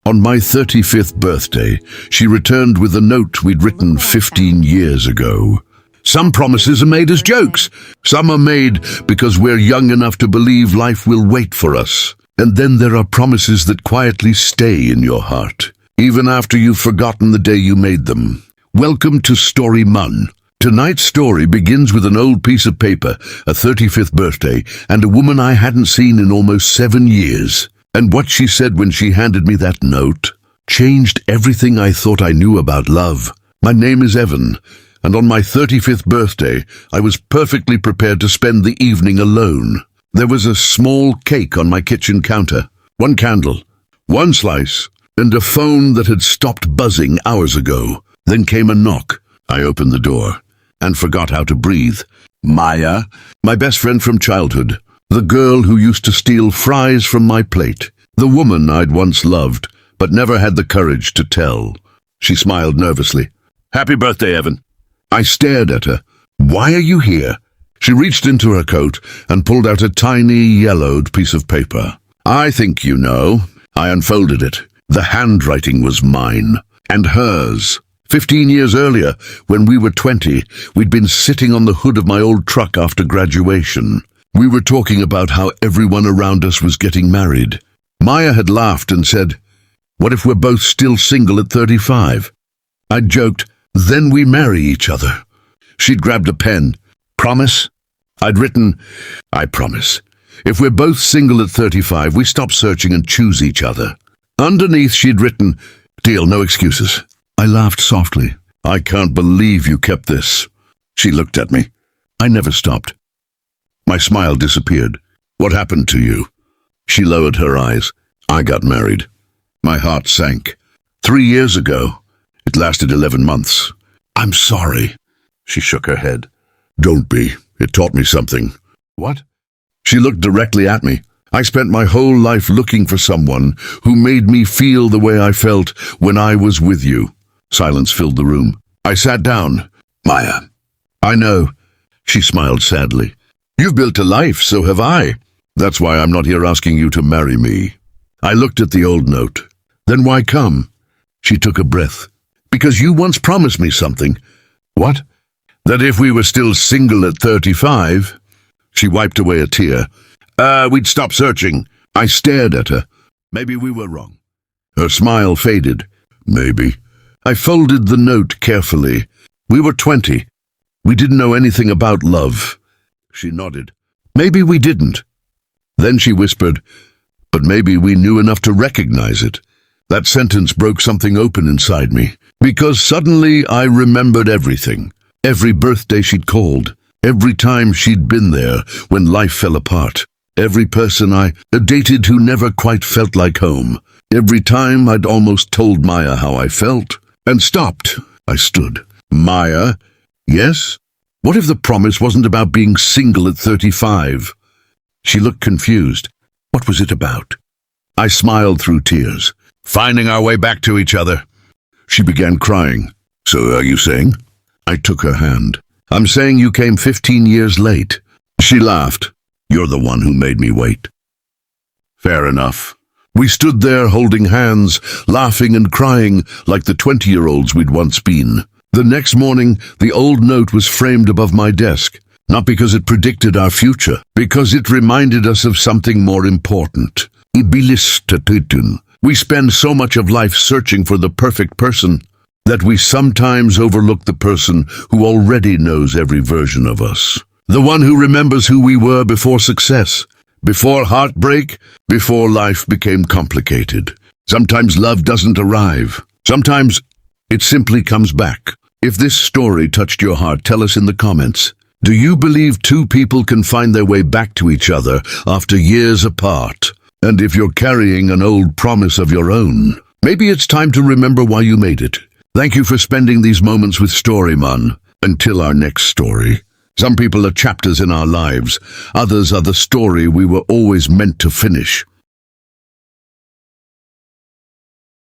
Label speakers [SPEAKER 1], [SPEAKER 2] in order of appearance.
[SPEAKER 1] On my 35th birthday, she returned with a note we'd written 15 years ago. Some promises are made as jokes. Some are made because we're young enough to believe life will wait for us. And then there are promises that quietly stay in your heart, even after you've forgotten the day you made them. Welcome to Story Mun. Tonight's story begins with an old piece of paper, a 35th birthday, and a woman I hadn't seen in almost 7 years. And what she said when she handed me that note changed everything I thought I knew about love. My name is Evan, and on my 35th birthday, I was perfectly prepared to spend the evening alone. There was a small cake on my kitchen counter, one candle, one slice, and a phone that had stopped buzzing hours ago. Then came a knock. I opened the door and forgot how to breathe. Maya, my best friend from childhood, the girl who used to steal fries from my plate, the woman I'd once loved but never had the courage to tell. She smiled nervously. "Happy birthday, Evan." I stared at her. "Why are you here?" She reached into her coat and pulled out a tiny, yellowed piece of paper. "I think you know." I unfolded it. The handwriting was mine, and hers. 15 years earlier, when we were 20, we'd been sitting on the hood of my old truck after graduation. We were talking about how everyone around us was getting married. Maya had laughed and said, "What if we're both still single at 35? I'd joked, "Then we marry each other." She'd grabbed a pen. "Promise?" I'd written, "I promise. If we're both single at 35, we stop searching and choose each other." Underneath, she'd written, "Deal, no excuses." I laughed softly. "I can't believe you kept this." She looked at me. I never stopped. My smile disappeared. "What happened to you?" She lowered her eyes. "I got married." My heart sank. 3 years ago. It lasted 11 months. "I'm sorry." She shook her head. "Don't be. It taught me something." "What?" She looked directly at me. "I spent my whole life looking for someone who made me feel the way I felt when I was with you." Silence filled the room. I sat down. "Maya." "I know." She smiled sadly. "You've built a life, so have I. That's why I'm not here asking you to marry me." I looked at the old note. "Then why come?" She took a breath. "Because you once promised me something." "What?" "That if we were still single at 35... She wiped away a tear. We'd stop searching." I stared at her. "Maybe we were wrong." Her smile faded. "Maybe." I folded the note carefully. We were 20. We didn't know anything about love. She nodded. "Maybe we didn't." Then she whispered, "But maybe we knew enough to recognize it." That sentence broke something open inside me, because suddenly I remembered everything. Every birthday she'd called, every time she'd been there when life fell apart, every person I dated who never quite felt like home, every time I'd almost told Maya how I felt, and stopped. I stood. "Maya?" "Yes?" "What if the promise wasn't about being single at 35? She looked confused. "What was it about?" I smiled through tears. "Finding our way back to each other." She began crying. "So are you saying?" I took her hand. "I'm saying you came 15 years late." She laughed. "You're the one who made me wait." Fair enough. We stood there holding hands, laughing and crying like the 20-year-olds we'd once been. The next morning, the old note was framed above my desk, not because it predicted our future, because it reminded us of something more important. Ibilis. We spend so much of life searching for the perfect person that we sometimes overlook the person who already knows every version of us. The one who remembers who we were before success, before heartbreak, before life became complicated. Sometimes love doesn't arrive. Sometimes it simply comes back. If this story touched your heart, tell us in the comments. Do you believe two people can find their way back to each other after years apart? And if you're carrying an old promise of your own, maybe it's time to remember why you made it. Thank you for spending these moments with Story Mun. Until our next story. Some people are chapters in our lives. Others are the story we were always meant to finish.